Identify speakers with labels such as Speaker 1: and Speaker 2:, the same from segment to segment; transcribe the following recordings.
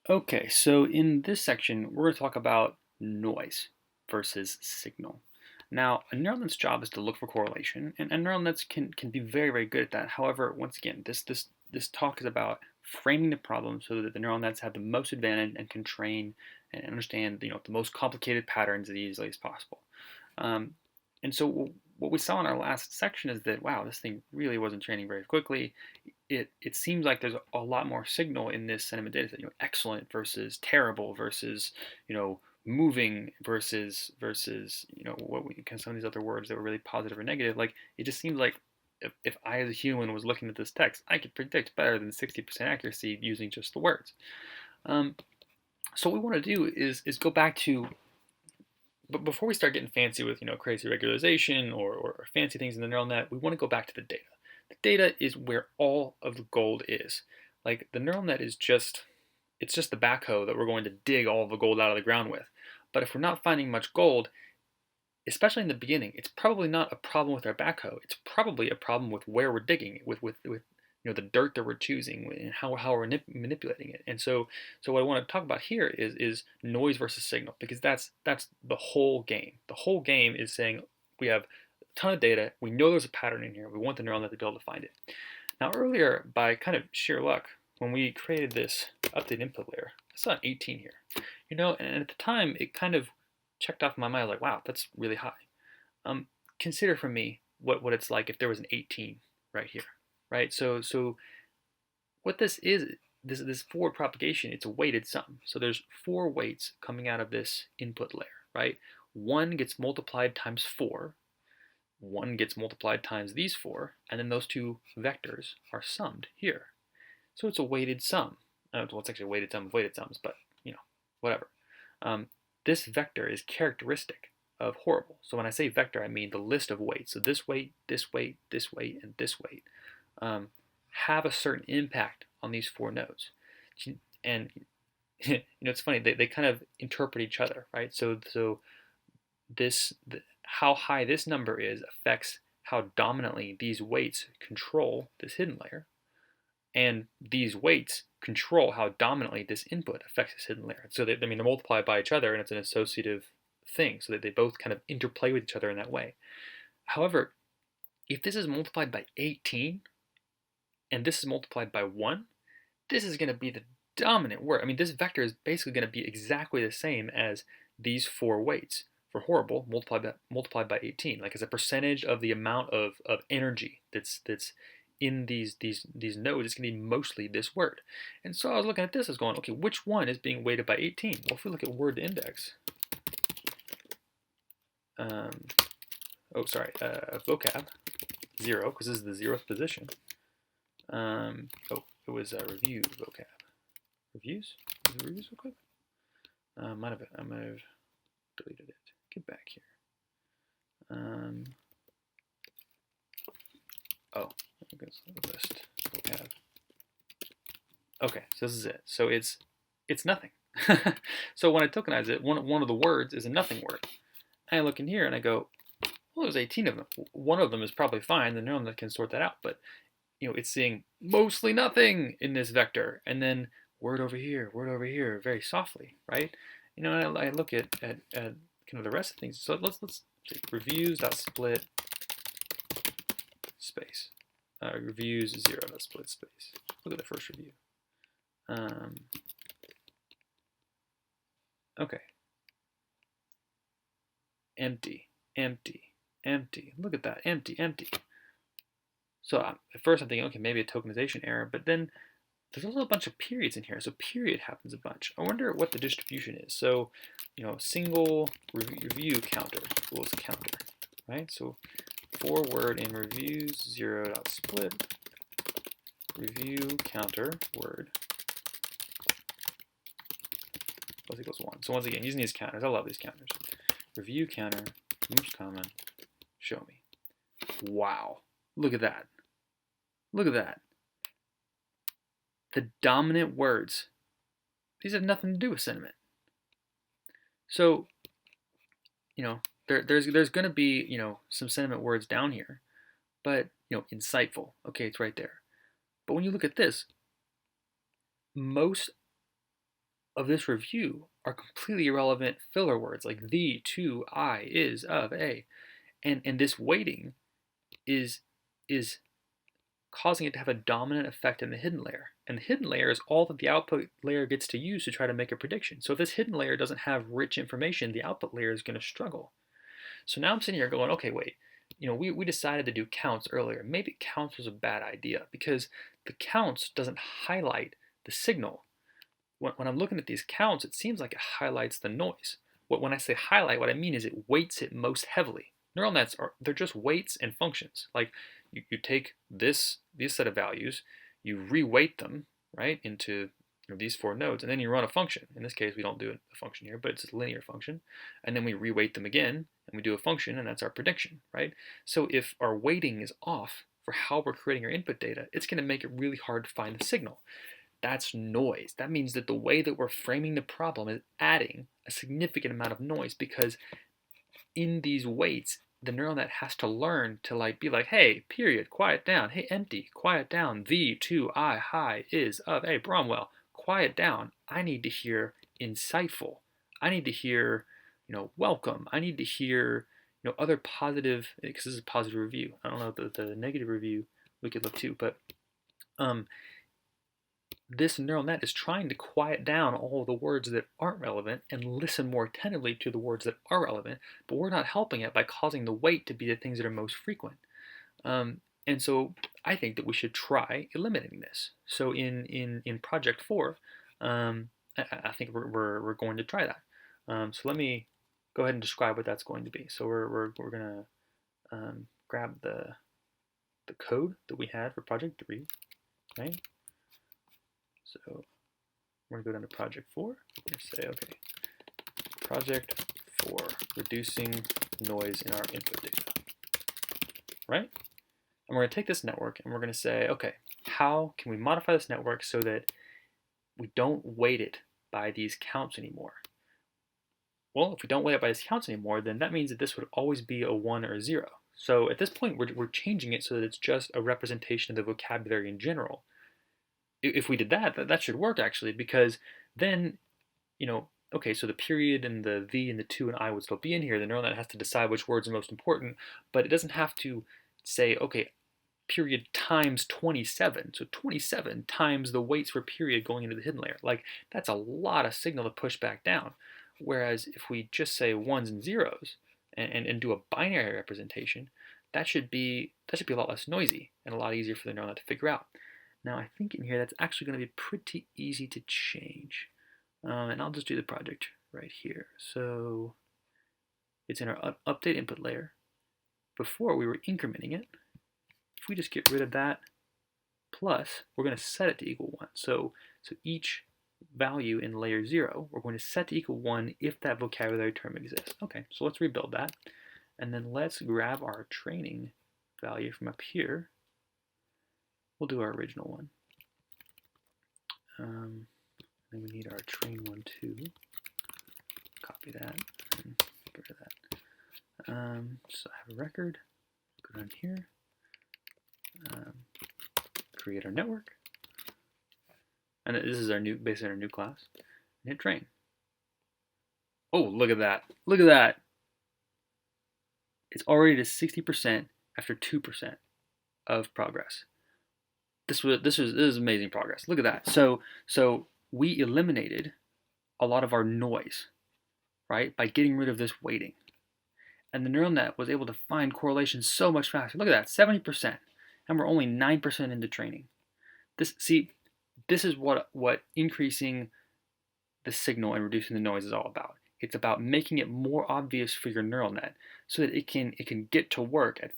Speaker 1: Okay, so in this section, we're going to talk about noise versus signal. Now, a neural net's job is to look for correlation, and neural nets can be very, very good at that. However, once again, this talk is about framing the problem so that the neural nets have the most advantage and can train and understand the most complicated patterns as easily as possible. Um, and so what we saw in our last section is that wow, this thing really wasn't training very quickly. It seems like there's a lot more signal in this sentiment data set. Excellent versus terrible versus moving versus what we can some of these other words that were really positive or negative. Like it just seems like if I as a human was looking at this text, I could predict better than 60% accuracy using just the words. Um, so what we want to do is go back to but before we start getting fancy with crazy regularization or fancy things in the neural net, we want to go back to the data. The data is where all of the gold is. Like the neural net is just the backhoe that we're going to dig all of the gold out of the ground with. But if we're not finding much gold, especially in the beginning, it's probably not a problem with our backhoe. It's probably a problem with where we're digging, with the dirt that we're choosing and how we're manipulating it. And so what I want to talk about here is noise versus signal, because that's the whole game. The whole game is saying we have a ton of data, we know there's a pattern in here, we want the neural net to be able to find it. Now earlier, by kind of sheer luck, when we created this update input layer, I saw an 18 here. And at the time it kind of checked off my mind like, wow, that's really high. Consider for me what it's like if there was an 18 right here, right? So what this is, this forward propagation, it's a weighted sum. So there's 4 weights coming out of this input layer, right? 1 gets multiplied times 4, 1 gets multiplied times these 4, and then those 2 vectors are summed here. So it's a weighted sum. Well, it's actually a weighted sum of weighted sums, but whatever. This vector is characteristic of horrible. So when I say vector, I mean the list of weights. So this weight, this weight, this weight, and this weight have a certain impact on these 4 nodes. And it's funny, they kind of interpret each other, right? So how high this number is affects how dominantly these weights control this hidden layer, and these weights control how dominantly this input affects this hidden layer. So they're multiplied by each other, and it's an associative thing, so that they both kind of interplay with each other in that way. However, if this is multiplied by 18 and this is multiplied by 1, this is going to be the dominant word. This vector is basically going to be exactly the same as these 4 weights for horrible multiplied by 18, like as a percentage of the amount of energy that's in these nodes. It's going to be mostly this word. And so I was looking at this, I was going, okay, which one is being weighted by 18? Well, if we look at word to index, vocab 0, because this is the 0th position. It was review vocab. Reviews? Is it reviews vocab? I might have deleted it. Get back here. List vocab. Okay, so this is it. So it's nothing. So when I tokenize it, one of the words is a nothing word. I look in here and I go, well, there's 18 of them. One of them is probably fine. The neural net can sort that out, but it's seeing mostly nothing in this vector, and then word over here, very softly, right? And I look at kind of the rest of things. So let's see, reviews.split space. Reviews 0.split space. Look at the first review. Okay. Empty. Look at that, empty. So at first I'm thinking, okay, maybe a tokenization error, but then there's also a bunch of periods in here. So period happens a bunch. I wonder what the distribution is. So, single review counter equals counter, right? So for word in reviews 0.split review counter word plus equals 1. So once again, using these counters, I love these counters. Review counter, most common, show me. Wow, look at that. Look at that. The dominant words, these have nothing to do with sentiment. So, there's going to be, some sentiment words down here, but, insightful, okay, it's right there. But when you look at this, most of this review are completely irrelevant filler words like the, to, I, is, of, a. And this weighting is is causing it to have a dominant effect in the hidden layer. And the hidden layer is all that the output layer gets to use to try to make a prediction. So if this hidden layer doesn't have rich information, the output layer is going to struggle. So now I'm sitting here going, okay, wait, we decided to do counts earlier. Maybe counts was a bad idea because the counts doesn't highlight the signal. When I'm looking at these counts, it seems like it highlights the noise. When I say highlight, what I mean is it weights it most heavily. Neural nets they're just weights and functions. Like you take this set of values, you reweight them, right, into these four nodes, and then you run a function. In this case, we don't do a function here, but it's a linear function. And then we reweight them again, and we do a function, and that's our prediction, right? So if our weighting is off for how we're creating our input data, it's going to make it really hard to find the signal. That's noise. That means that the way that we're framing the problem is adding a significant amount of noise, because in these weights, the neural net has to learn to be like, hey, period, quiet down. Hey, empty, quiet down. The, to, I, high, is, of, a, Bromwell, quiet down. I need to hear insightful. I need to hear, welcome. I need to hear, other positive, because this is a positive review. I don't know the negative review we could look to, but this neural net is trying to quiet down all the words that aren't relevant and listen more attentively to the words that are relevant, but we're not helping it by causing the weight to be the things that are most frequent. And so I think that we should try eliminating this. So in project 4, I think we're going to try that. So let me go ahead and describe what that's going to be. So we're going to grab the code that we had for project 3, right? So we're going to go down to project 4. We're going to say, okay, project 4, reducing noise in our input data, right? And we're going to take this network and we're going to say, okay, how can we modify this network so that we don't weight it by these counts anymore? Well, if we don't weight it by these counts anymore, then that means that this would always be a 1 or a 0. So at this point, we're changing it so that it's just a representation of the vocabulary in general. If we did that should work actually, because then, okay, so the period and the the and the to and I would still be in here. The neural net has to decide which words are most important, but it doesn't have to say, okay, period times 27. So 27 times the weights for period going into the hidden layer. Like, that's a lot of signal to push back down. Whereas if we just say ones and zeros and do a binary representation, that should be a lot less noisy and a lot easier for the neural net to figure out. Now I think in here that's actually going to be pretty easy to change. And I'll just do the project right here. So it's in our update input layer. Before we were incrementing it. If we just get rid of that, plus we're going to set it to equal 1. So each value in layer 0, we're going to set to equal 1 if that vocabulary term exists. Okay, so let's rebuild that. And then let's grab our training value from up here. We'll do our original one. Then we need our train one too. Copy that and get rid of that. So I have a record. Go down here. Create our network. And this is our based on our new class. And hit train. Oh, look at that. Look at that. It's already to 60% after 2% of progress. This is amazing progress. Look at that. So we eliminated a lot of our noise, right, by getting rid of this weighting. And the neural net was able to find correlations so much faster. Look at that, 70%. And we're only 9% into training. This is what increasing the signal and reducing the noise is all about. It's about making it more obvious for your neural net so that it can get to work at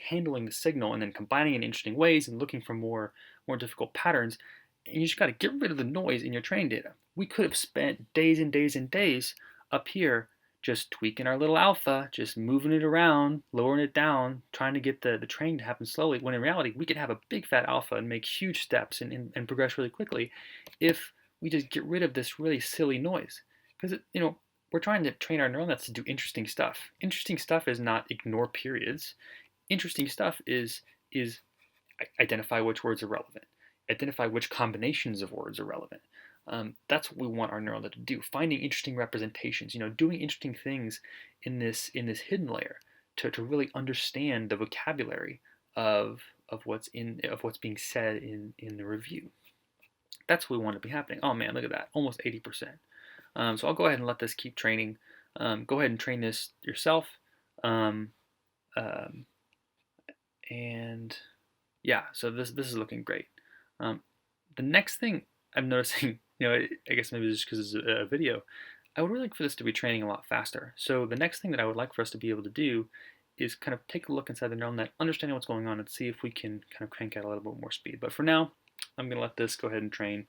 Speaker 1: handling the signal and then combining it in interesting ways and looking for more difficult patterns. And you just got to get rid of the noise in your training data. We could have spent days and days and days up here just tweaking our little alpha, just moving it around, lowering it down, trying to get the training to happen slowly, when in reality we could have a big fat alpha and make huge steps and progress really quickly if we just get rid of this really silly noise. Because we're trying to train our neural nets to do interesting stuff. Interesting stuff is not ignore periods. Interesting stuff is identify which words are relevant, identify which combinations of words are relevant, That's what we want our neural net to do. Finding interesting representations, doing interesting things in this hidden layer to really understand the vocabulary of what's being said in the review. That's what we want to be happening. Oh man, look at that, almost 80%. So I'll go ahead and let this keep training. Go ahead and train this yourself. Um, um, and yeah, so this is looking great. Um, the next thing I'm noticing, I guess maybe just because it's a video, I would really like for this to be training a lot faster. So the next thing that I would like for us to be able to do is kind of take a look inside the neural net, understanding what's going on, and see if we can kind of crank out a little bit more speed. But for now, I'm going to let this go ahead and train.